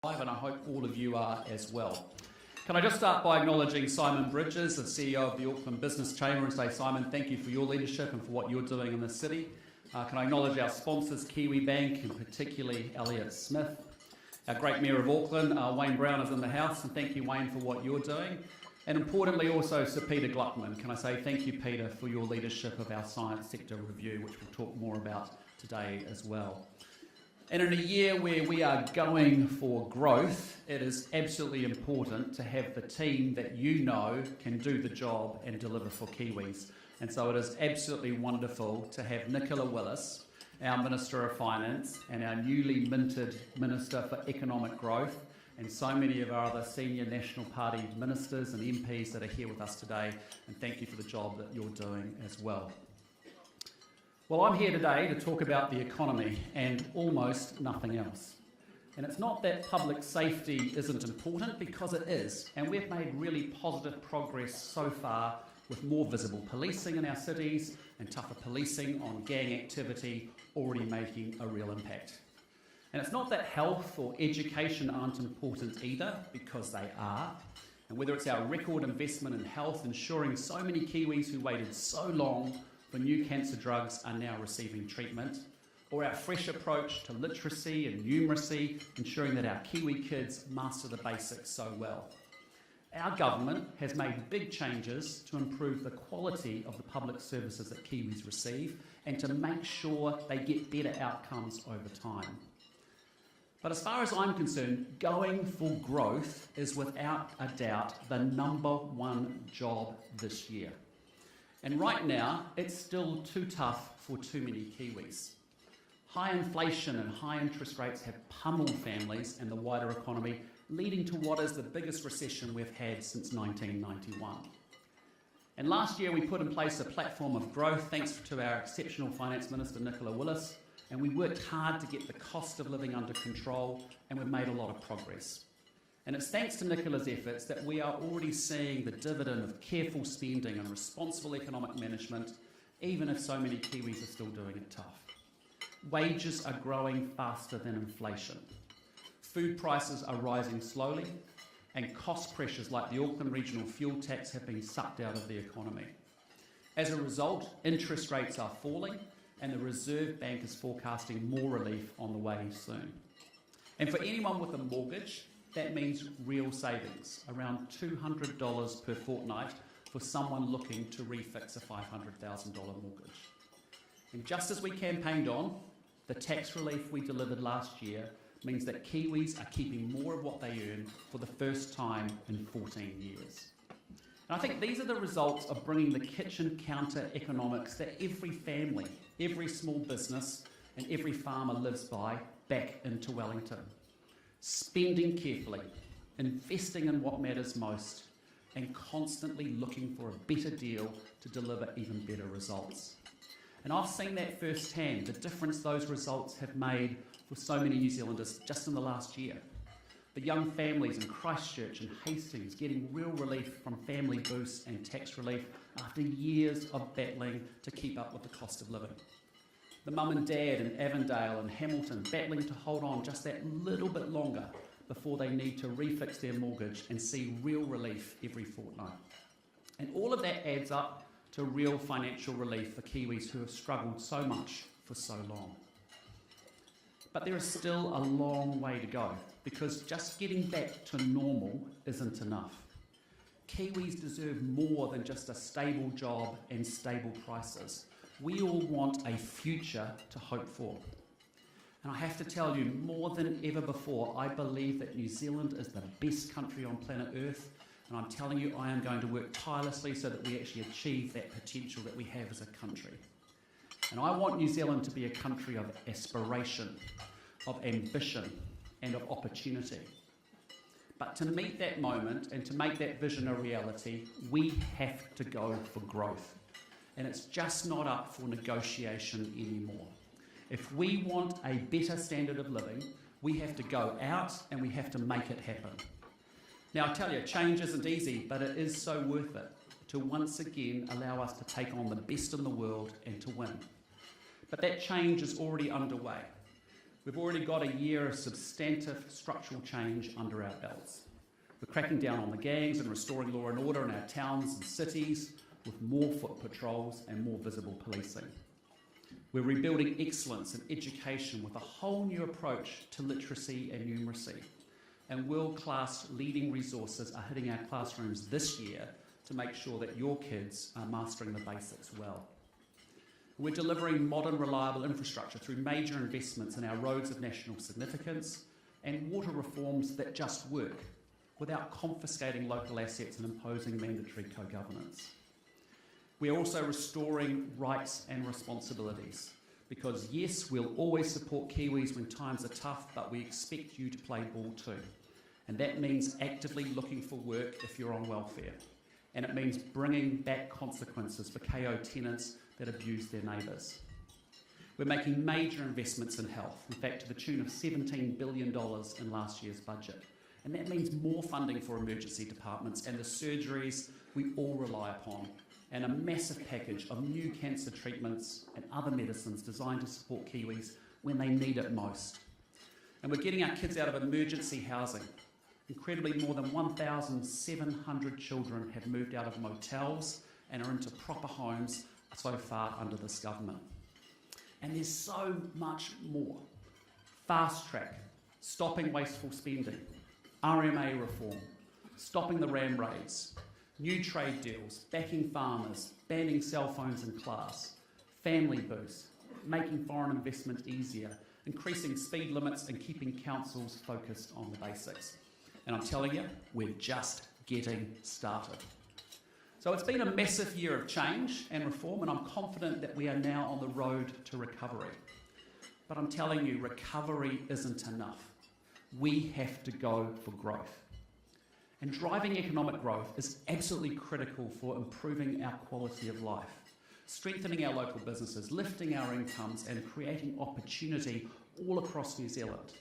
And I hope all of you are as well. Can I just start by acknowledging Simon Bridges, the CEO of the Auckland Business Chamber, and say, Simon, thank you for your leadership and for what you're doing in the city. Can I acknowledge our sponsors, Kiwi Bank, and particularly Elliott Smith. Our great Mayor of Auckland, Wayne Brown, is in the house, and thank you, Wayne, for what you're doing. And importantly also Sir Peter Gluckman. Can I say thank you, Peter, for your leadership of our science sector review, which we'll talk more about today as well. And in a year where we are going for growth, it is absolutely important to have the team that you know can do the job and deliver for Kiwis. And so it is absolutely wonderful to have Nicola Willis, our Minister of Finance, and our newly minted Minister for Economic Growth, and so many of our other senior National Party ministers and MPs that are here with us today. And thank you for the job that you're doing as well. Well, I'm here today to talk about the economy and almost nothing else. And it's not that public safety isn't important, because it is. And we've made really positive progress so far with more visible policing in our cities and tougher policing on gang activity already making a real impact. And it's not that health or education aren't important either, because they are. And whether it's our record investment in health, ensuring so many Kiwis who waited so long for new cancer drugs are now receiving treatment, or our fresh approach to literacy and numeracy, ensuring that our Kiwi kids master the basics so well. Our government has made big changes to improve the quality of the public services that Kiwis receive and to make sure they get better outcomes over time. But as far as I'm concerned, going for growth is without a doubt the #1 job this year. And right now, it's still too tough for too many Kiwis. High inflation and high interest rates have pummeled families and the wider economy, leading to what is the biggest recession we've had since 1991. And last year, we put in place a platform of growth thanks to our exceptional Finance Minister, Nicola Willis, and we worked hard to get the cost of living under control, and we've made a lot of progress. And it's thanks to Nicola's efforts that we are already seeing the dividend of careful spending and responsible economic management, even if so many Kiwis are still doing it tough. Wages are growing faster than inflation. Food prices are rising slowly, and cost pressures like the Auckland Regional Fuel Tax have been sucked out of the economy. As a result, interest rates are falling, and the Reserve Bank is forecasting more relief on the way soon. And for anyone with a mortgage, that means real savings, around $200 per fortnight for someone looking to refix a $500,000 mortgage. And just as we campaigned on, the tax relief we delivered last year means that Kiwis are keeping more of what they earn for the first time in 14 years. And I think these are the results of bringing the kitchen counter economics that every family, every small business and every farmer lives by back into Wellington. Spending carefully, investing in what matters most, and constantly looking for a better deal to deliver even better results. And I've seen that firsthand, the difference those results have made for so many New Zealanders just in the last year. The young families in Christchurch and Hastings getting real relief from family boosts and tax relief after years of battling to keep up with the cost of living. The mum and dad in Avondale and Hamilton battling to hold on just that little bit longer before they need to refix their mortgage and see real relief every fortnight. And all of that adds up to real financial relief for Kiwis who have struggled so much for so long. But there is still a long way to go, because just getting back to normal isn't enough. Kiwis deserve more than just a stable job and stable prices. We all want a future to hope for. And I have to tell you, more than ever before, I believe that New Zealand is the best country on planet Earth, and I'm telling you, I am going to work tirelessly so that we actually achieve that potential that we have as a country. And I want New Zealand to be a country of aspiration, of ambition, and of opportunity. But to meet that moment and to make that vision a reality, we have to go for growth. And it's just not up for negotiation anymore. If we want a better standard of living, we have to go out and we have to make it happen. Now, I tell you, change isn't easy, but it is so worth it to once again allow us to take on the best in the world and to win. But that change is already underway. We've already got a year of substantive structural change under our belts. We're cracking down on the gangs and restoring law and order in our towns and cities with more foot patrols and more visible policing. We're rebuilding excellence in education with a whole new approach to literacy and numeracy. And world-class leading resources are hitting our classrooms this year to make sure that your kids are mastering the basics well. We're delivering modern, reliable infrastructure through major investments in our roads of national significance and water reforms that just work without confiscating local assets and imposing mandatory co-governance. We are also restoring rights and responsibilities because, yes, we'll always support Kiwis when times are tough, but we expect you to play ball too. And that means actively looking for work if you're on welfare. And it means bringing back consequences for KO tenants that abuse their neighbours. We're making major investments in health, in fact to the tune of $17 billion in last year's budget. And that means more funding for emergency departments and the surgeries we all rely upon, and a massive package of new cancer treatments and other medicines designed to support Kiwis when they need it most. And we're getting our kids out of emergency housing. Incredibly, more than 1,700 children have moved out of motels and are into proper homes so far under this government. And there's so much more. Fast track, stopping wasteful spending, RMA reform, stopping the ram raids, new trade deals, backing farmers, banning cell phones in class, family boost, making foreign investment easier, increasing speed limits and keeping councils focused on the basics. And I'm telling you, we're just getting started. So it's been a massive year of change and reform, and I'm confident that we are now on the road to recovery. But I'm telling you, recovery isn't enough. We have to go for growth. And driving economic growth is absolutely critical for improving our quality of life, strengthening our local businesses, lifting our incomes, and creating opportunity all across New Zealand.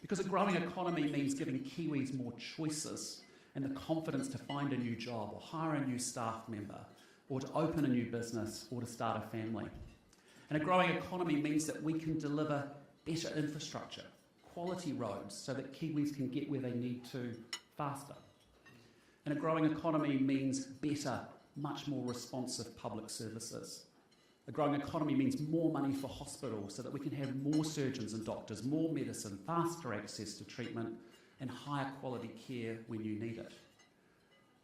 Because a growing economy means giving Kiwis more choices and the confidence to find a new job or hire a new staff member or to open a new business or to start a family. And a growing economy means that we can deliver better infrastructure, quality roads so that Kiwis can get where they need to faster. And a growing economy means better, much more responsive public services. A growing economy means more money for hospitals so that we can have more surgeons and doctors, more medicine, faster access to treatment, and higher quality care when you need it.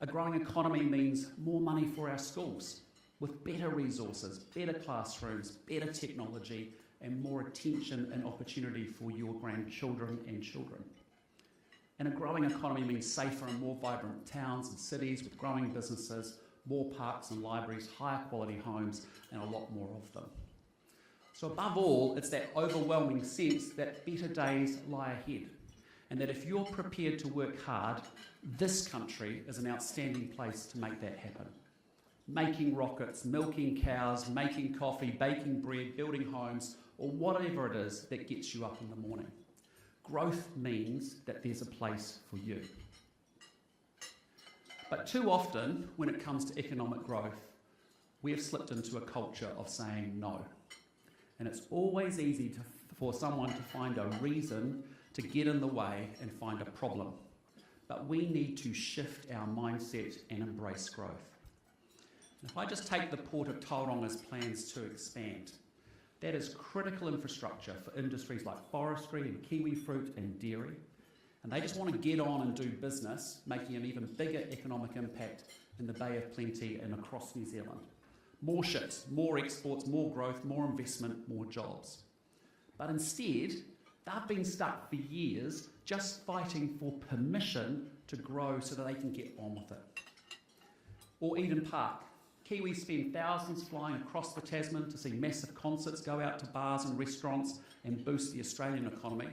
A growing economy means more money for our schools, with better resources, better classrooms, better technology, and more attention and opportunity for your grandchildren and children. And a growing economy means safer and more vibrant towns and cities with growing businesses, more parks and libraries, higher quality homes, and a lot more of them. So above all, it's that overwhelming sense that better days lie ahead, and that if you're prepared to work hard, this country is an outstanding place to make that happen. Making rockets, milking cows, making coffee, baking bread, building homes, or whatever it is that gets you up in the morning. Growth means that there's a place for you. But too often, when it comes to economic growth, we have slipped into a culture of saying no. And it's always easy for someone to find a reason to get in the way and find a problem. But we need to shift our mindset and embrace growth. And if I just take the Port of Tauronga's plans to expand, that is critical infrastructure for industries like forestry and kiwi fruit and dairy. And they just want to get on and do business, making an even bigger economic impact in the Bay of Plenty and across New Zealand. More ships, more exports, more growth, more investment, more jobs. But instead, they've been stuck for years just fighting for permission to grow so that they can get on with it. Or Eden Park. Kiwis spend thousands flying across the Tasman to see massive concerts, go out to bars and restaurants and boost the Australian economy,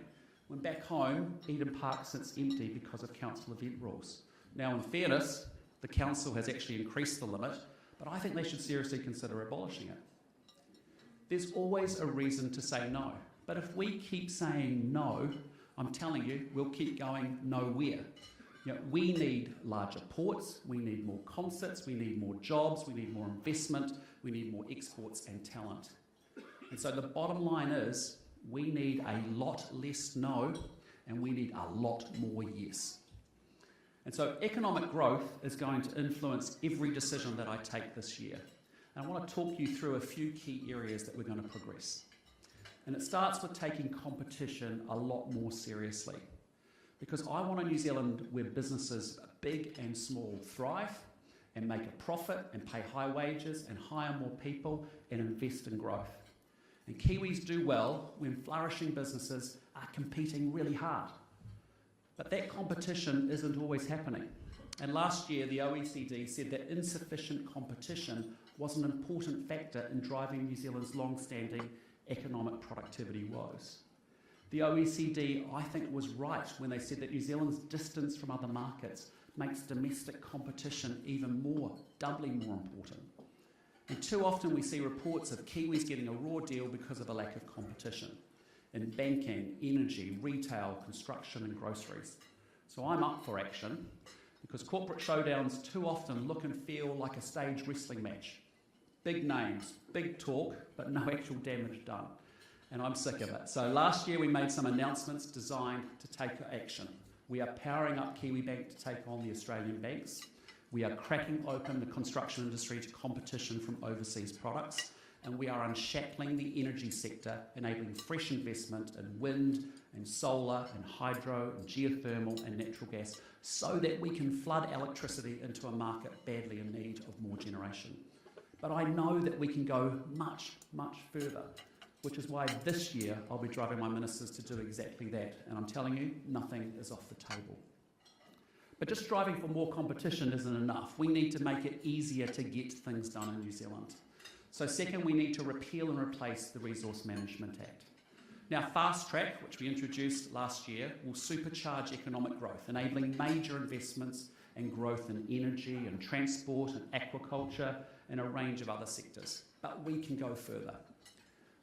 when back home, Eden Park sits empty because of council event rules. Now, in fairness, the council has actually increased the limit, but I think they should seriously consider abolishing it. There's always a reason to say no, but if we keep saying no, I'm telling you, we'll keep going nowhere. We need larger ports, we need more concerts, we need more jobs, we need more investment, we need more exports and talent. And so the bottom line is, We need a lot less no, and we need a lot more yes. And so economic growth is going to influence every decision that I take this year. And I want to talk you through a few key areas that we're going to progress. And it starts with taking competition a lot more seriously. Because I want a New Zealand where businesses, big and small, thrive and make a profit and pay high wages and hire more people and invest in growth. And Kiwis do well when flourishing businesses are competing really hard. But that competition isn't always happening. And last year, the OECD said that insufficient competition was an important factor in driving New Zealand's long-standing economic productivity woes. The OECD, I think, was right when they said that New Zealand's distance from other markets makes domestic competition even more, doubly more important. And too often we see reports of Kiwis getting a raw deal because of a lack of competition in banking, energy, retail, construction and groceries. So I'm up for action because corporate showdowns too often look and feel like a staged wrestling match. Big names, big talk, but no actual damage done. And I'm sick of it. So last year we made some announcements designed to take action. We are powering up KiwiBank to take on the Australian banks. We are cracking open the construction industry to competition from overseas products. And we are unshackling the energy sector, enabling fresh investment in wind and solar and hydro and geothermal and natural gas so that we can flood electricity into a market badly in need of more generation. But I know that we can go much, much further, which is why this year I'll be driving my ministers to do exactly that. And I'm telling you, nothing is off the table. But just striving for more competition isn't enough. We need to make it easier to get things done in New Zealand. So second, we need to repeal and replace the Resource Management Act. Now, Fast Track, which we introduced last year, will supercharge economic growth, enabling major investments and growth in energy and transport and aquaculture and a range of other sectors. But we can go further.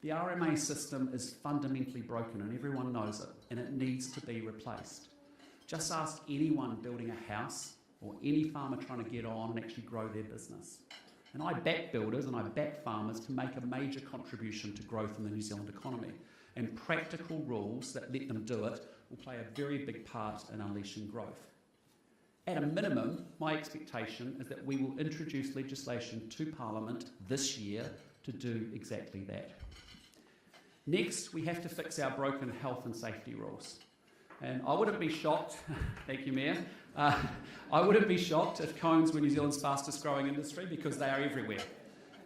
The RMA system is fundamentally broken and everyone knows it, and it needs to be replaced. Just ask anyone building a house or any farmer trying to get on and actually grow their business. And I back builders and I back farmers to make a major contribution to growth in the New Zealand economy. And practical rules that let them do it will play a very big part in unleashing growth. At a minimum, my expectation is that we will introduce legislation to Parliament this year to do exactly that. Next, we have to fix our broken health and safety rules. And I wouldn't be shocked, thank you Mayor, I wouldn't be shocked if cones were New Zealand's fastest growing industry because they are everywhere.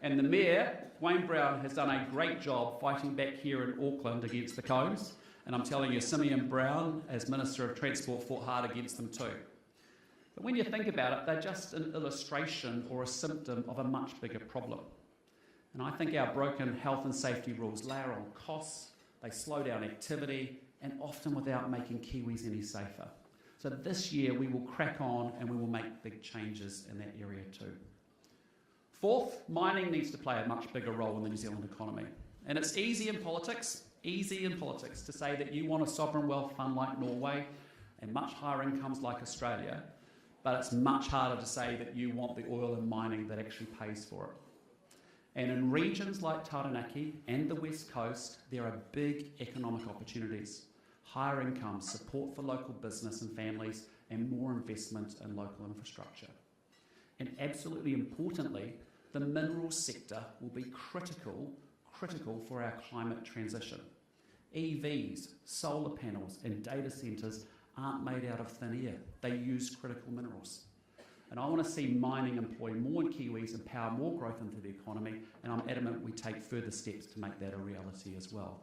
And the Mayor, Wayne Brown, has done a great job fighting back here in Auckland against the cones. And I'm telling you, Simeon Brown, as Minister of Transport, fought hard against them too. But when you think about it, they're just an illustration or a symptom of a much bigger problem. And I think our broken health and safety rules layer on costs, they slow down activity, and often without making Kiwis any safer. So this year we will crack on and we will make big changes in that area too. Fourth, mining needs to play a much bigger role in the New Zealand economy. And it's easy in politics to say that you want a sovereign wealth fund like Norway and much higher incomes like Australia, but it's much harder to say that you want the oil and mining that actually pays for it. And in regions like Taranaki and the West Coast, there are big economic opportunities, higher incomes, support for local business and families, and more investment in local infrastructure. And absolutely importantly, the minerals sector will be critical for our climate transition. EVs, solar panels, and data centres aren't made out of thin air. They use critical minerals. And I want to see mining employ more Kiwis and power more growth into the economy, and I'm adamant we take further steps to make that a reality as well.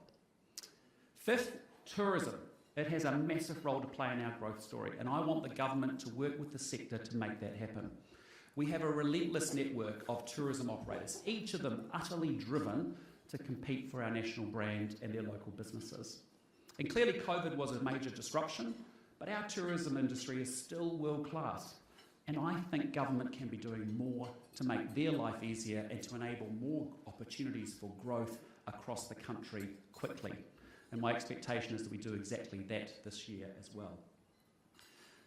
Fifth, tourism. It has a massive role to play in our growth story, and I want the government to work with the sector to make that happen. We have a relentless network of tourism operators, each of them utterly driven to compete for our national brand and their local businesses. And clearly COVID was a major disruption, but our tourism industry is still world class. And I think government can be doing more to make their life easier and to enable more opportunities for growth across the country quickly. And my expectation is that we do exactly that this year as well.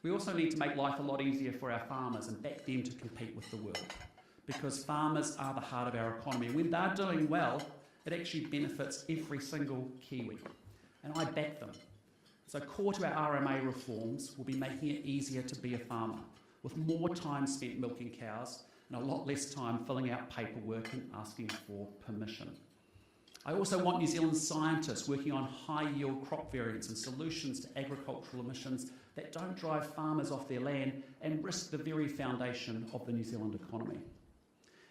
We also need to make life a lot easier for our farmers and back them to compete with the world, because farmers are the heart of our economy. When they're doing well, it actually benefits every single Kiwi, and I back them. So core to our RMA reforms will be making it easier to be a farmer, with more time spent milking cows and a lot less time filling out paperwork and asking for permission. I also want New Zealand scientists working on high-yield crop variants and solutions to agricultural emissions that don't drive farmers off their land and risk the very foundation of the New Zealand economy.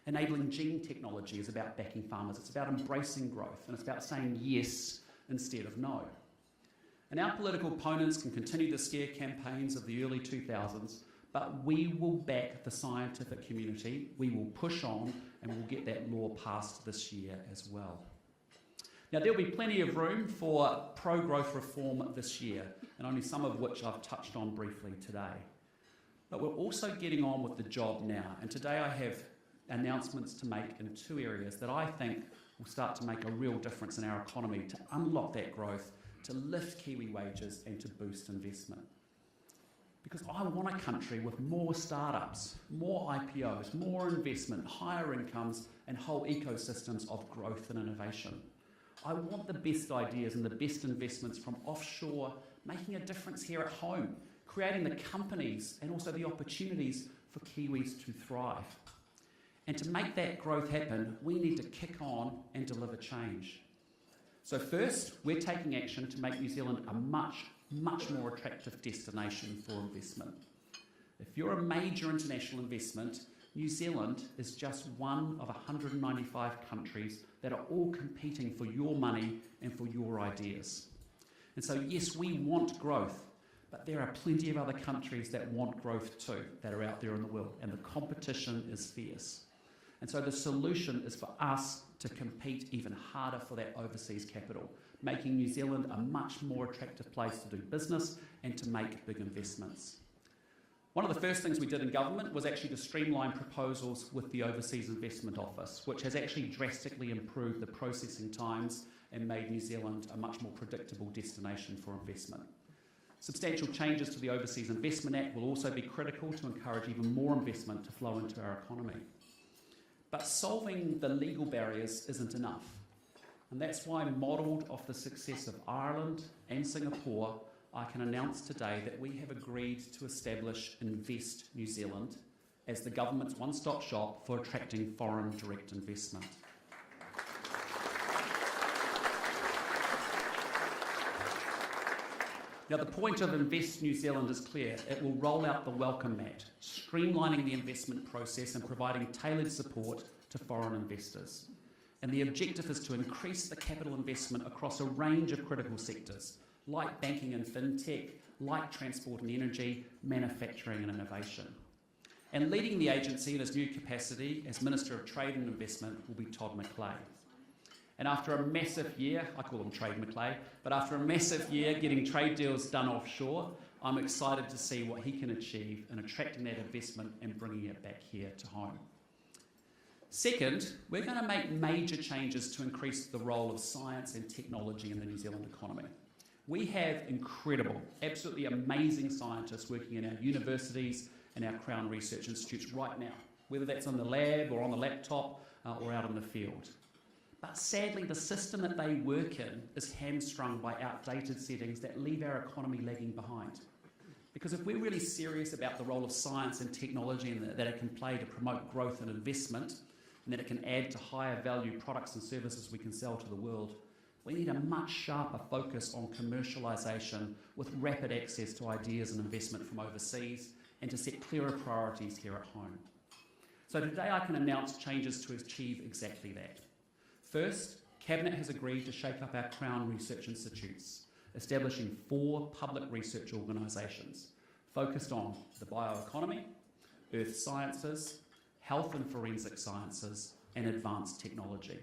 Enabling gene technology is about backing farmers. It's about embracing growth, and it's about saying yes instead of no. And our political opponents can continue the scare campaigns of the early 2000s, but we will back the scientific community, we will push on, and we'll get that law passed this year as well. Now, there'll be plenty of room for pro-growth reform this year, and only some of which I've touched on briefly today. But we're also getting on with the job now, and today I have announcements to make in two areas that I think will start to make a real difference in our economy to unlock that growth, to lift Kiwi wages and to boost investment. Because I want a country with more startups, more IPOs, more investment, higher incomes and whole ecosystems of growth and innovation. I want the best ideas and the best investments from offshore making a difference here at home, creating the companies and also the opportunities for Kiwis to thrive. And to make that growth happen, we need to kick on and deliver change. So first, we're taking action to make New Zealand a much more attractive destination for investment. If you're a major international investment, New Zealand is just one of 195 countries that are all competing for your money and for your ideas. And so yes, we want growth, but there are plenty of other countries that want growth too, that are out there in the world, and the competition is fierce. And so the solution is for us to compete even harder for that overseas capital, making New Zealand a much more attractive place to do business and to make big investments. One of the first things we did in government was actually to streamline proposals with the Overseas Investment Office, which has actually drastically improved the processing times and made New Zealand a much more predictable destination for investment. Substantial changes to the Overseas Investment Act will also be critical to encourage even more investment to flow into our economy. But solving the legal barriers isn't enough. And that's why, modelled off the success of Ireland and Singapore, I can announce today that we have agreed to establish Invest New Zealand as the government's one-stop shop for attracting foreign direct investment. Now, the point of Invest New Zealand is clear. It will roll out the welcome mat, streamlining the investment process and providing tailored support to foreign investors. And the objective is to increase the capital investment across a range of critical sectors, like banking and fintech, like transport and energy, manufacturing and innovation. And leading the agency in his new capacity as Minister of Trade and Investment will be Todd McClay. And after a massive year, I call him Trade McClay, but after a massive year getting trade deals done offshore, I'm excited to see what he can achieve in attracting that investment and bringing it back here to home. Second, we're going to make major changes to increase the role of science and technology in the New Zealand economy. We have incredible, absolutely amazing scientists working in our universities and our Crown Research Institutes right now, whether that's in the lab or on the laptop or out in the field. But sadly, the system that they work in is hamstrung by outdated settings that leave our economy lagging behind. Because if we're really serious about the role of science and technology and that it can play to promote growth and investment, and that it can add to higher value products and services we can sell to the world, we need a much sharper focus on commercialisation with rapid access to ideas and investment from overseas, and to set clearer priorities here at home. So today I can announce changes to achieve exactly that. First, Cabinet has agreed to shake up our Crown Research Institutes, establishing 4 public research organisations focused on the bioeconomy, earth sciences, health and forensic sciences, and advanced technology.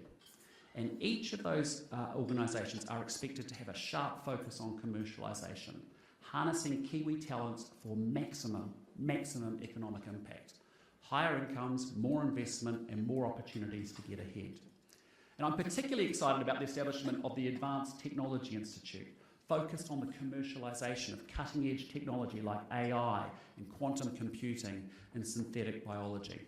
And each of those organisations are expected to have a sharp focus on commercialisation, harnessing Kiwi talents for maximum economic impact, higher incomes, more investment, and more opportunities to get ahead. And I'm particularly excited about the establishment of the Advanced Technology Institute, focused on the commercialisation of cutting-edge technology like AI and quantum computing and synthetic biology.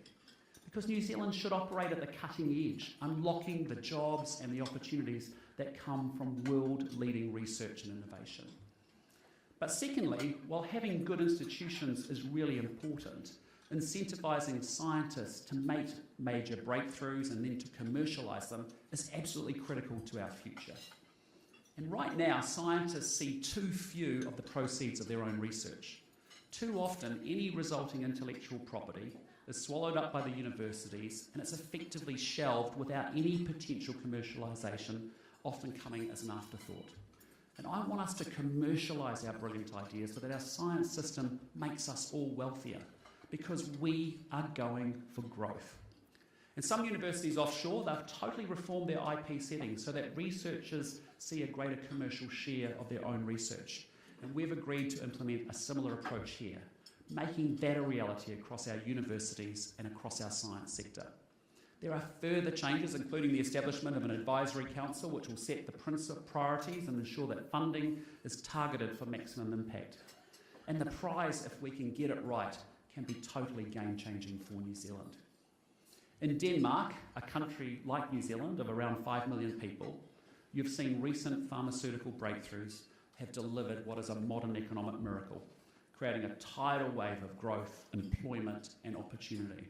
because New Zealand should operate at the cutting edge, unlocking the jobs and the opportunities that come from world-leading research and innovation. But secondly, while having good institutions is really important, incentivising scientists to make major breakthroughs and then to commercialise them is absolutely critical to our future. And right now, scientists see too few of the proceeds of their own research. Too often, any resulting intellectual property is swallowed up by the universities and it's effectively shelved without any potential commercialisation, often coming as an afterthought. And I want us to commercialise our brilliant ideas so that our science system makes us all wealthier, because we are going for growth. In some universities offshore, they've totally reformed their IP settings so that researchers see a greater commercial share of their own research. And we've agreed to implement a similar approach here, making that a reality across our universities and across our science sector. There are further changes, including the establishment of an advisory council, which will set the principal priorities and ensure that funding is targeted for maximum impact. And the prize, if we can get it right, can be totally game-changing for New Zealand. In Denmark, a country like New Zealand of around 5 million people, you've seen recent pharmaceutical breakthroughs have delivered what is a modern economic miracle, creating a tidal wave of growth, employment and opportunity.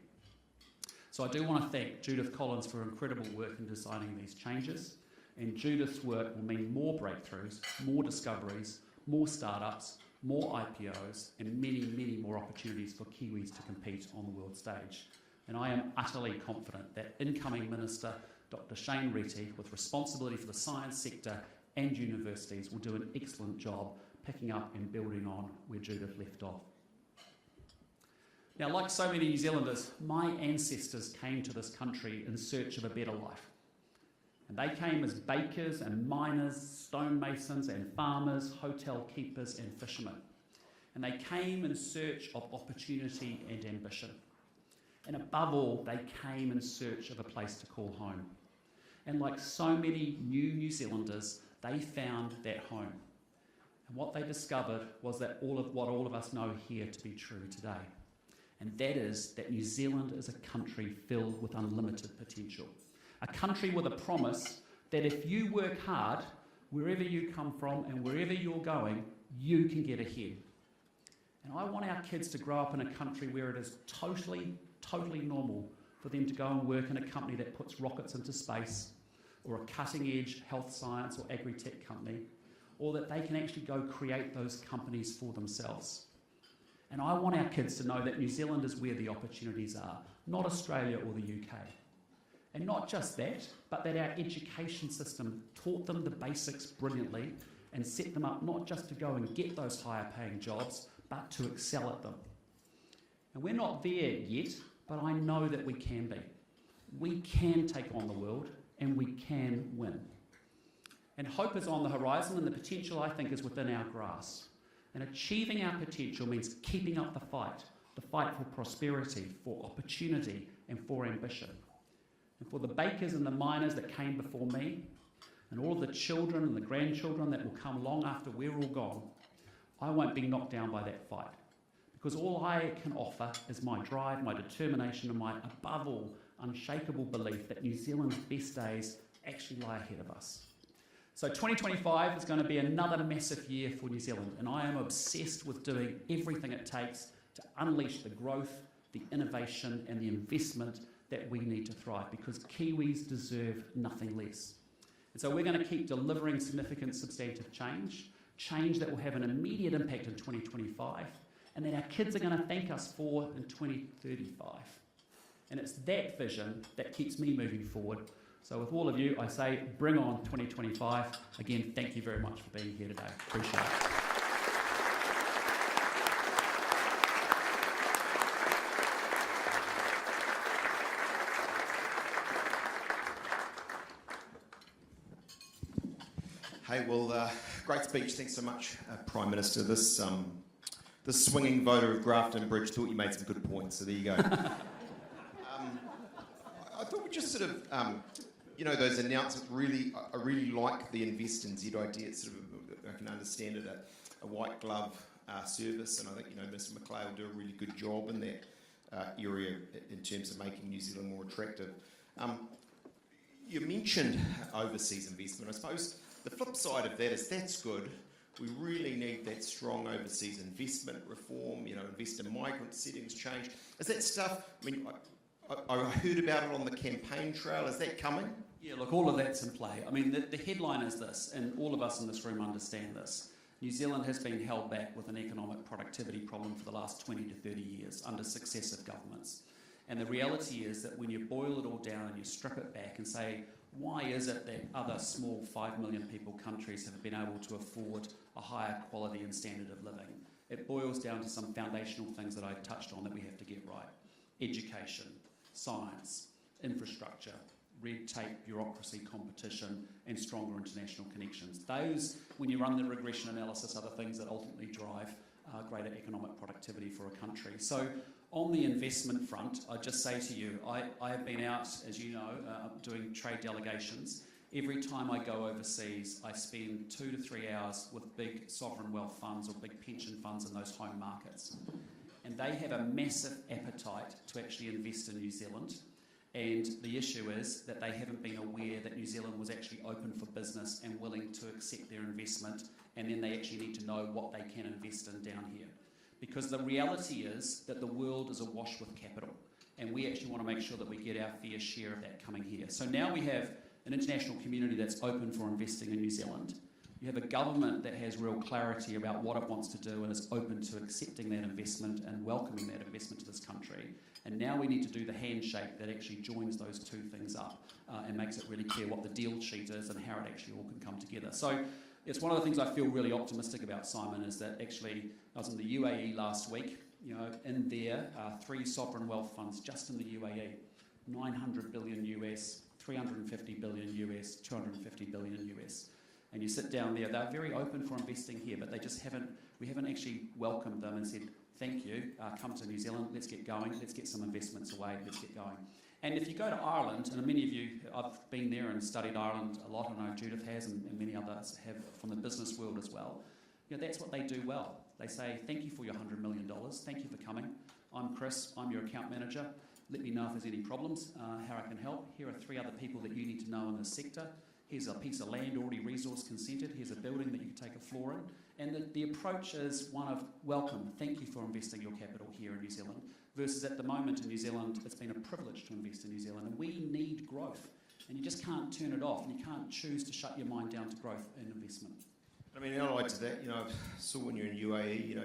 So I do want to thank Judith Collins for her incredible work in designing these changes, and Judith's work will mean more breakthroughs, more discoveries, more startups, more IPOs and many, many more opportunities for Kiwis to compete on the world stage. And I am utterly confident that incoming Minister Dr. Shane Reti, with responsibility for the science sector and universities, will do an excellent job picking up and building on where Judith left off. Now, like so many New Zealanders, my ancestors came to this country in search of a better life. And they came as bakers and miners, stonemasons and farmers, hotel keepers and fishermen. And they came in search of opportunity and ambition. And above all, they came in search of a place to call home. And like so many New Zealanders, they found that home. And what they discovered was that what all of us know here to be true today. And that is that New Zealand is a country filled with unlimited potential. A country with a promise that if you work hard, wherever you come from and wherever you're going, you can get ahead. And I want our kids to grow up in a country where it is totally normal for them to go and work in a company that puts rockets into space, or a cutting-edge health science or agri-tech company, or that they can actually go create those companies for themselves. And I want our kids to know that New Zealand is where the opportunities are, not Australia or the UK. And not just that, but that our education system taught them the basics brilliantly and set them up not just to go and get those higher paying jobs, but to excel at them. And we're not there yet, but I know that we can be. We can take on the world and we can win. And hope is on the horizon, and the potential, I think, is within our grasp. And achieving our potential means keeping up the fight for prosperity, for opportunity and for ambition. And for the bakers and the miners that came before me, and all of the children and the grandchildren that will come long after we're all gone, I won't be knocked down by that fight. Because all I can offer is my drive, my determination, and my, above all, unshakable belief that New Zealand's best days actually lie ahead of us. So 2025 is going to be another massive year for New Zealand, and I am obsessed with doing everything it takes to unleash the growth, the innovation, and the investment that we need to thrive, because Kiwis deserve nothing less. And so we're going to keep delivering significant substantive change that will have an immediate impact in 2025, and that our kids are going to thank us for in 2035. And it's that vision that keeps me moving forward. So with all of you, I say, bring on 2025. Again, thank you very much for being here today. Appreciate it. Hey, well, great speech. Thanks so much, Prime Minister. This swinging voter of Grafton Bridge thought you made some good points, so there you go. I thought we'd just sort of, those announcements, I really like the Invest in Z idea. It's sort of, I can understand it, a white glove service, and I think, Mr. McLeod will do a really good job in that. area in terms of making New Zealand more attractive. You mentioned overseas investment. I suppose the flip side of that is that's good. We really need that strong overseas investment reform, invest in migrant settings change. Is that stuff, I heard about it on the campaign trail. Is that coming? Yeah, look, all of that's in play. I mean, the headline is this, and all of us in this room understand this. New Zealand has been held back with an economic productivity problem for the last 20 to 30 years under successive governments. And the reality is that when you boil it all down and you strip it back and say, why is it that other small 5 million people countries have been able to afford a higher quality and standard of living? It boils down to some foundational things that I touched on that we have to get right. Education, science, infrastructure, red tape, bureaucracy, competition, and stronger international connections. Those, when you run the regression analysis, are the things that ultimately drive greater economic productivity for a country. So on the investment front, I'd just say to you, I have been out, as you know, doing trade delegations. Every time I go overseas, I spend 2 to 3 hours with big sovereign wealth funds or big pension funds in those home markets. And they have a massive appetite to actually invest in New Zealand. And the issue is that they haven't been aware that New Zealand was actually open for business and willing to accept their investment, and then they actually need to know what they can invest in down here. Because the reality is that the world is awash with capital, and we actually want to make sure that we get our fair share of that coming here. So now we have an international community that's open for investing in New Zealand. You have a government that has real clarity about what it wants to do and is open to accepting that investment and welcoming that investment to this country. And now we need to do the handshake that actually joins those two things up and makes it really clear what the deal sheet is and how it actually all can come together. So it's one of the things I feel really optimistic about, Simon, is that actually I was in the UAE last week. In there, 3 sovereign wealth funds just in the UAE, 900 billion US, 350 billion US, 250 billion US. And you sit down there, they're very open for investing here, but we haven't actually welcomed them and said, thank you, come to New Zealand, let's get going, let's get some investments away, let's get going. And if you go to Ireland, and many of you, I've been there and studied Ireland a lot, I know Judith has, and many others have from the business world as well, that's what they do well. They say, thank you for your $100 million, thank you for coming, I'm Chris, I'm your account manager, let me know if there's any problems, how I can help, here are 3 other people that you need to know in this sector. Here's a piece of land already resource consented. Here's a building that you can take a floor in. And the approach is one of welcome, thank you for investing your capital here in New Zealand, versus at the moment in New Zealand, it's been a privilege to invest in New Zealand. And we need growth. And you just can't turn it off. And you can't choose to shut your mind down to growth and investment. I mean, allied to that, I saw when you're in UAE, you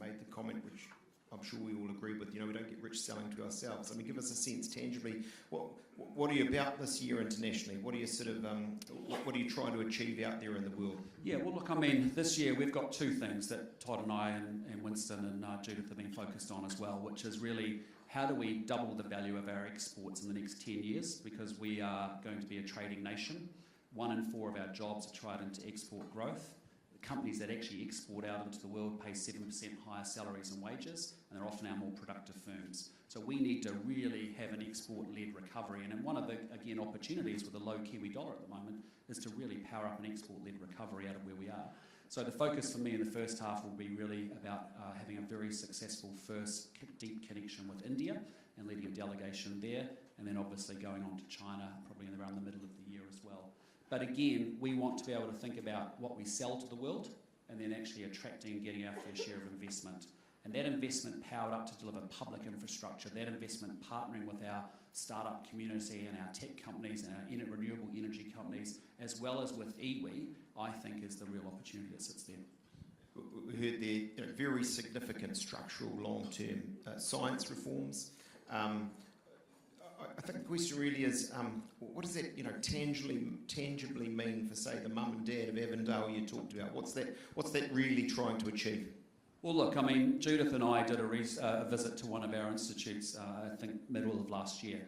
made the comment, which I'm sure we all agree with, we don't get rich selling to ourselves. I mean, give us a sense tangibly, what are you about this year internationally? What are you what are you trying to achieve out there in the world? Yeah, well, look, I mean, this year we've got 2 things that Todd and I and Winston and Judith have been focused on as well, which is really how do we double the value of our exports in the next 10 years, because we are going to be a trading nation. 1 in 4 of our jobs are tied into export growth. Companies that actually export out into the world pay 7% higher salaries and wages, and they're often our more productive firms. So we need to really have an export-led recovery. And one of the, again, opportunities with the low Kiwi dollar at the moment is to really power up an export-led recovery out of where we are. So the focus for me in the first half will be really about having a very successful first deep connection with India and leading a delegation there, and then obviously going on to China probably around the middle of the year as well. But again, we want to be able to think about what we sell to the world and then actually attracting and getting our fair share of investment. And that investment powered up to deliver public infrastructure, that investment partnering with our startup community and our tech companies and our renewable energy companies, as well as with iwi, I think is the real opportunity that sits there. We heard there very significant structural long-term science reforms. I think the question really is, what does that tangibly mean for, say, the mum and dad of Avondale you talked about? What's that really trying to achieve? Well, look, I mean, Judith and I did a visit to one of our institutes, I think middle of last year,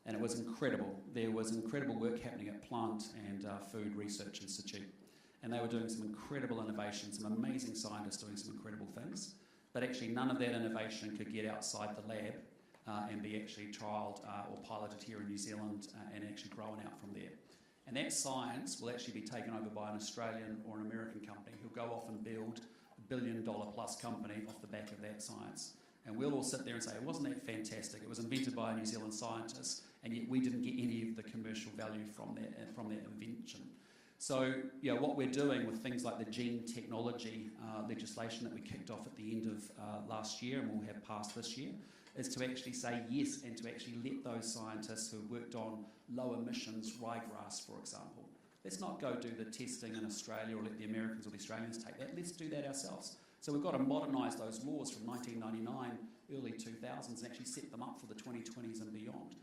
and it was incredible. There was incredible work happening at Plant and Food Research Institute, and they were doing some incredible innovation, some amazing scientists doing some incredible things, but actually none of that innovation could get outside the lab and be actually trialled or piloted here in New Zealand and actually grown out from there. And that science will actually be taken over by an Australian or an American company who'll go off and build $1 billion plus company off the back of that science. And we'll all sit there and say, wasn't that fantastic? It was invented by a New Zealand scientist, and yet we didn't get any of the commercial value from that invention. So, what we're doing with things like the gene technology legislation that we kicked off at the end of last year and will have passed this year, is to actually say yes and to actually let those scientists who have worked on low emissions ryegrass, for example. Let's not go do the testing in Australia or let the Americans or the Australians take that. Let's do that ourselves. So we've got to modernise those laws from 1999, early 2000s, and actually set them up for the 2020s and beyond.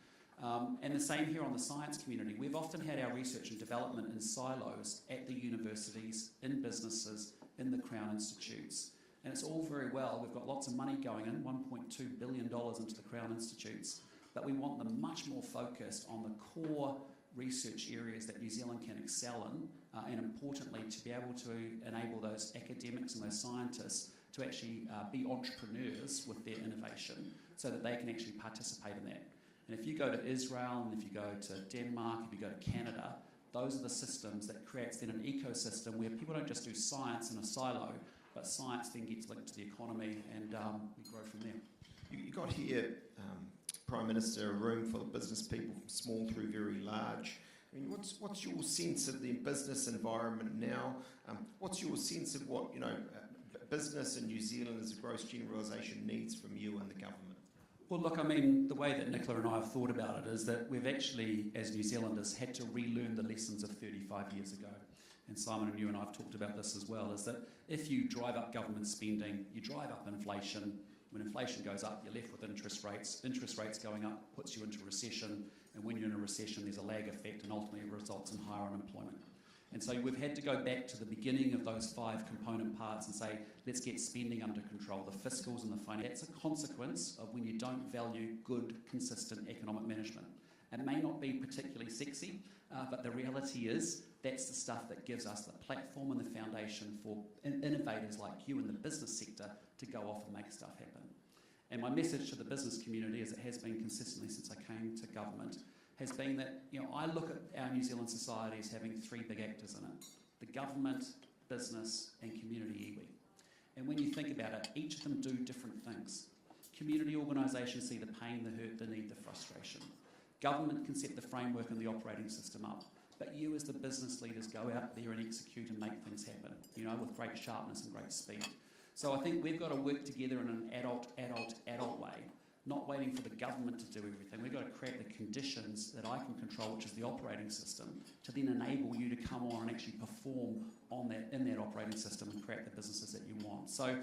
And the same here on the science community. We've often had our research and development in silos at the universities, in businesses, in the Crown Institutes. And it's all very well. We've got lots of money going in, $1.2 billion into the Crown Institutes, but we want them much more focused on the core research areas that New Zealand can excel in, and importantly, to be able to enable those academics and those scientists to actually be entrepreneurs with their innovation so that they can actually participate in that. And if you go to Israel, and if you go to Denmark, if you go to Canada, those are the systems that creates then an ecosystem where people don't just do science in a silo, but science then gets linked to the economy, and we grow from there. You got here, Prime Minister, a room full of business people, from small through very large. I mean, what's your sense of the business environment now? What's your sense of what business in New Zealand as a gross generalisation needs from you and the government? Well, look, I mean, the way that Nicola and I have thought about it is that we've actually, as New Zealanders, had to relearn the lessons of 35 years ago. And Simon and you and I have talked about this as well, is that if you drive up government spending, you drive up inflation. When inflation goes up, you're left with interest rates. Interest rates going up puts you into recession. And when you're in a recession, there's a lag effect and ultimately it results in higher unemployment. And so we've had to go back to the beginning of those 5 component parts and say, let's get spending under control, the fiscals and the finance. That's a consequence of when you don't value good, consistent economic management. It may not be particularly sexy, but the reality is that's the stuff that gives us the platform and the foundation for innovators like you in the business sector to go off and make stuff happen. And my message to the business community, as it has been consistently since I came to government, has been that I look at our New Zealand society as having 3 big actors in it: the government, business and community iwi. And when you think about it, each of them do different things. Community organisations see the pain, the hurt, the need, the frustration. Government can set the framework and the operating system up, but you as the business leaders go out there and execute and make things happen, with great sharpness and great speed. So I think we've got to work together in an adult way, not waiting for the government to do everything. We've got to create the conditions that I can control, which is the operating system, to then enable you to come on and actually perform in that operating system and create the businesses that you want. So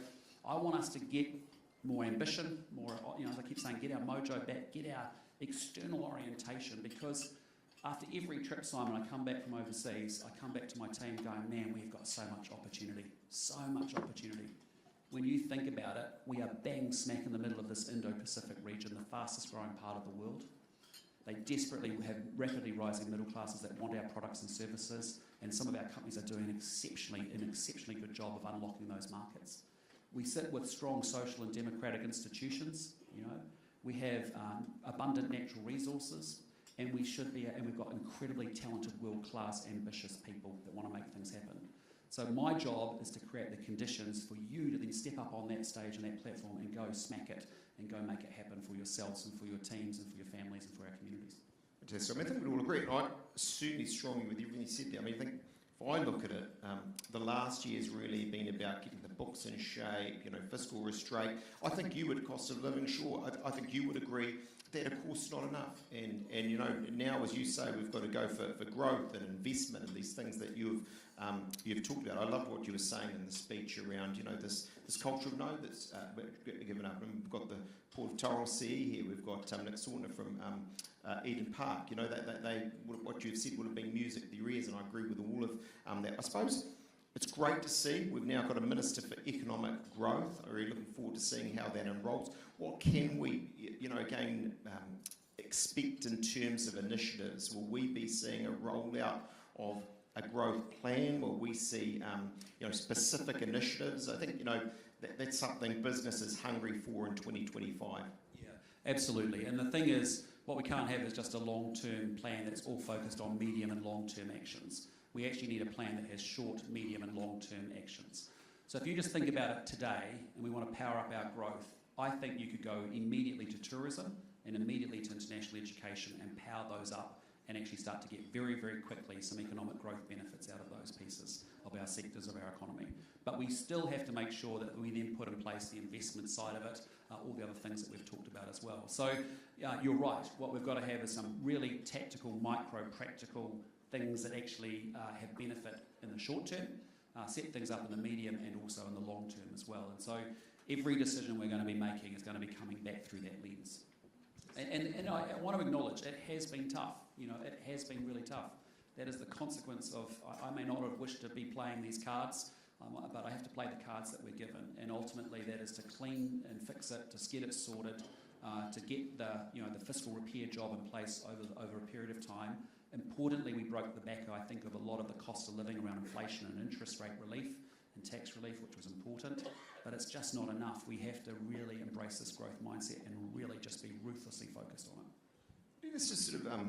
I want us to get more ambition, more, as I keep saying, get our mojo back, get our external orientation, because after every trip, Simon, I come back from overseas, I come back to my team going, man, we've got so much opportunity. When you think about it, we are bang smack in the middle of this Indo-Pacific region, the fastest growing part of the world. They desperately have rapidly rising middle classes that want our products and services, and some of our companies are doing an exceptionally good job of unlocking those markets. We sit with strong social and democratic institutions, we have abundant natural resources, and we've got incredibly talented, world-class, ambitious people that want to make things happen. So my job is to create the conditions for you to then step up on that stage and that platform and go smack it and go make it happen for yourselves and for your teams and for your families and for our communities. Fantastic. I think we'd all agree. I certainly strongly with everything you said there. I mean, I think if I look at it, the last year's really been about getting the books in shape, fiscal restraint. I think you would, cost of living, sure. I think you would agree that, of course, not enough. And now, as you say, we've got to go for growth and investment and these things that you've talked about. I love what you were saying in the speech around, this culture of no that's given up. And we've got the Port of Tauranga here. We've got Nick Saunders from Eden Park. What you've said would have been music to their ears, and I agree with all of that. I suppose it's great to see we've now got a Minister for Economic Growth. I'm really looking forward to seeing how that unrolls. What can we, expect in terms of initiatives? Will we be seeing a rollout of a growth plan? Will we see, specific initiatives? I think, that's something business is hungry for in 2025. Yeah, absolutely. And the thing is, what we can't have is just a long-term plan that's all focused on medium and long-term actions. We actually need a plan that has short, medium and long-term actions. So if you just think about it today, and we want to power up our growth, I think you could go immediately to tourism and immediately to international education and power those up and actually start to get very, very quickly some economic growth benefits out of those pieces of our sectors of our economy. But we still have to make sure that we then put in place the investment side of it, all the other things that we've talked about as well. So you're right, what we've got to have is some really tactical, micro-practical things that actually have benefit in the short term, set things up in the medium and also in the long term as well. And so every decision we're going to be making is going to be coming back through that lens. And I want to acknowledge it has been tough. It has been really tough. That is the consequence of, I may not have wished to be playing these cards, but I have to play the cards that we're given. And ultimately that is to clean and fix it, to get it sorted, to get the fiscal repair job in place over a period of time. Importantly, we broke the back, I think, of a lot of the cost of living around inflation and interest rate relief and tax relief, which was important, but it's just not enough. We have to really embrace this growth mindset and really just be ruthlessly focused on it. Let's just sort of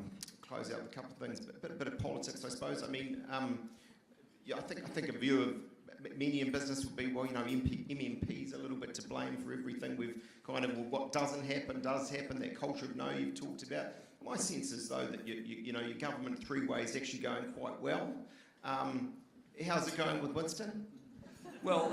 close out with a couple of things, a bit of politics, I suppose. I mean, I think a view of many in business would be, well, MMP's a little bit to blame for everything. We've kind of, well, what doesn't happen does happen, that culture of no you've talked about. My sense is, though, that your government 3 ways is actually going quite well. How's it going with Winston? Well,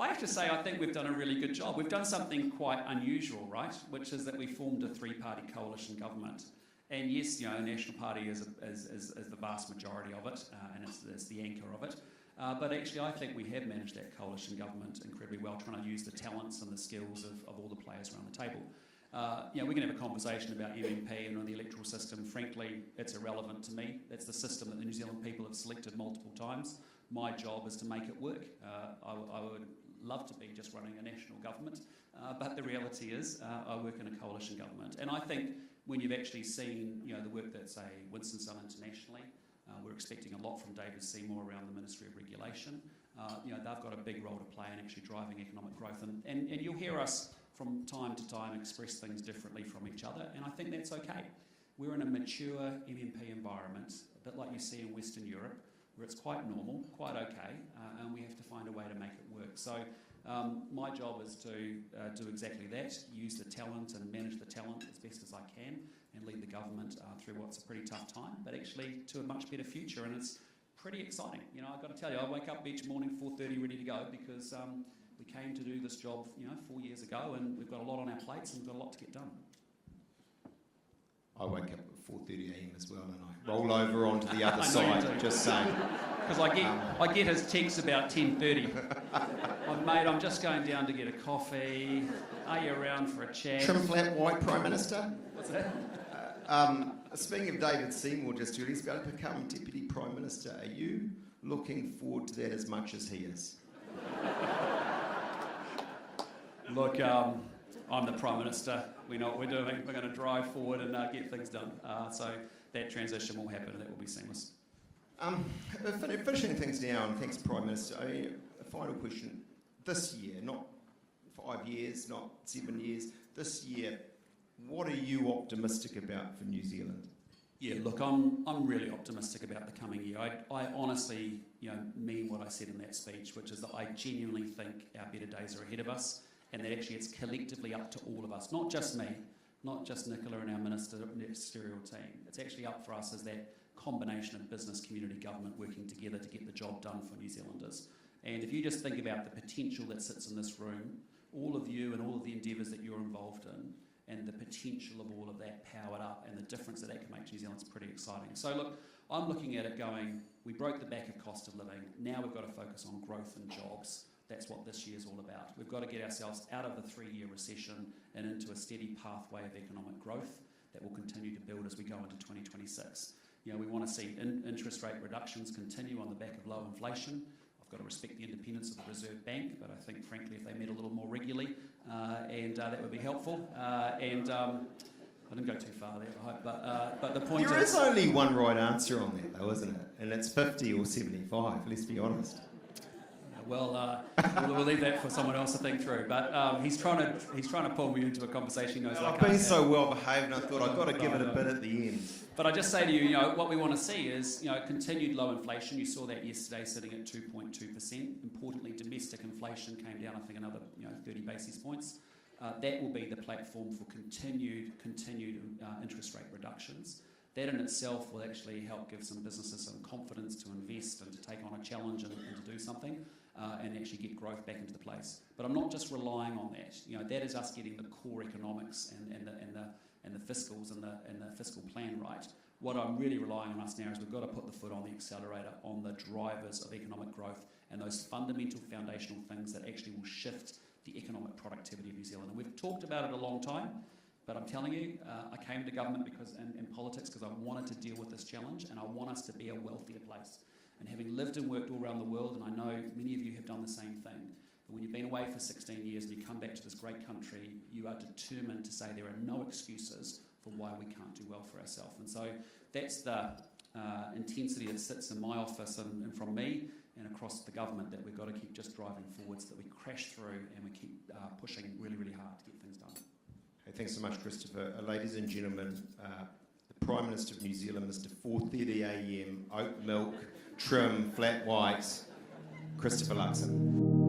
I have to say I think we've done a really good job. We've done something quite unusual, right, which is that we formed a 3-party coalition government. And yes, National Party is the vast majority of it, and it's the anchor of it. But actually I think we have managed that coalition government incredibly well, trying to use the talents and the skills of all the players around the table. We're going to have a conversation about MMP and on the electoral system. Frankly, it's irrelevant to me. That's the system that the New Zealand people have selected multiple times. My job is to make it work. I would love to be just running a national government, but the reality is I work in a coalition government. And I think when you've actually seen the work that, say, Winston's done internationally, we're expecting a lot from David Seymour around the Ministry of Regulation. They've got a big role to play in actually driving economic growth. And you'll hear us from time to time express things differently from each other, and I think that's okay. We're in a mature MMP environment, a bit like you see in Western Europe, where it's quite normal, quite okay, and we have to find a way to make it work. So my job is to do exactly that, use the talent and manage the talent as best as I can, and lead the government through what's a pretty tough time, but actually to a much better future, and it's pretty exciting. I've got to tell you, I wake up each morning 4:30 ready to go because we came to do this job 4 years ago, and we've got a lot on our plates and we've got a lot to get done. I wake up at 4:30 a.m. as well, and I roll over onto the other side, just saying. Because I get his texts about 10:30. Mate, I'm just going down to get a coffee. Are you around for a chat? Trim flat white Prime Minister. What's that? Speaking of David Seymour, just he's about to become Deputy Prime Minister. Are you looking forward to that as much as he is? Look, I'm the Prime Minister. We know what we're doing. We're going to drive forward and get things done. So that transition will happen and that will be seamless. Finishing things now, and thanks, Prime Minister. A final question. This year, not 5 years, not 7 years, this year, what are you optimistic about for New Zealand? Yeah, look, I'm really optimistic about the coming year. I honestly, mean what I said in that speech, which is that I genuinely think our better days are ahead of us, and that actually it's collectively up to all of us, not just me, not just Nicola and our ministerial team. It's actually up for us as that combination of business, community, government working together to get the job done for New Zealanders. And if you just think about the potential that sits in this room, all of you and all of the endeavours that you're involved in, and the potential of all of that powered up and the difference that can make to New Zealand is pretty exciting. So look, I'm looking at it going, we broke the back of cost of living, now we've got to focus on growth and jobs. That's what this year's all about. We've got to get ourselves out of the 3-year recession and into a steady pathway of economic growth that will continue to build as we go into 2026. We want to see interest rate reductions continue on the back of low inflation. I've got to respect the independence of the Reserve Bank, but I think, frankly, if they met a little more regularly, that would be helpful. I didn't go too far there, I hope, but the point There is only one right answer on that, though, isn't it? And it's 50 or 75, let's be honest. Well, we'll leave that for someone else to think through. But he's trying to pull me into a conversation he knows I I've can't been have. so well behaved, and I thought I've got to give it a bit at the end. But I just say to you, what we want to see is, continued low inflation. You saw that yesterday, sitting at 2.2%. Importantly, domestic inflation came down, I think, another 30 basis points. That will be the platform for continued interest rate reductions. That in itself will actually help give some businesses some confidence to invest and to take on a challenge and to do something and actually get growth back into the place. But I'm not just relying on that. That is us getting the core economics and the fiscals and the fiscal plan right. What I'm really relying on us now is we've got to put the foot on the accelerator on the drivers of economic growth and those fundamental foundational things that actually will shift the economic productivity of New Zealand. And we've talked about it a long time, but I'm telling you, I came to government and politics because I wanted to deal with this challenge, and I want us to be a wealthier place. And having lived and worked all around the world, and I know many of you have done the same thing, but when you've been away for 16 years and you come back to this great country, you are determined to say there are no excuses for why we can't do well for ourselves. And so that's the intensity that sits in my office and from me and across the government, that we've got to keep just driving forwards, that we crash through and we keep pushing really, really hard to get things done. Okay, thanks so much, Christopher. Ladies and gentlemen, the Prime Minister of New Zealand, Mr. 4:30am, oat milk, trim, flat white, Christopher Luxon.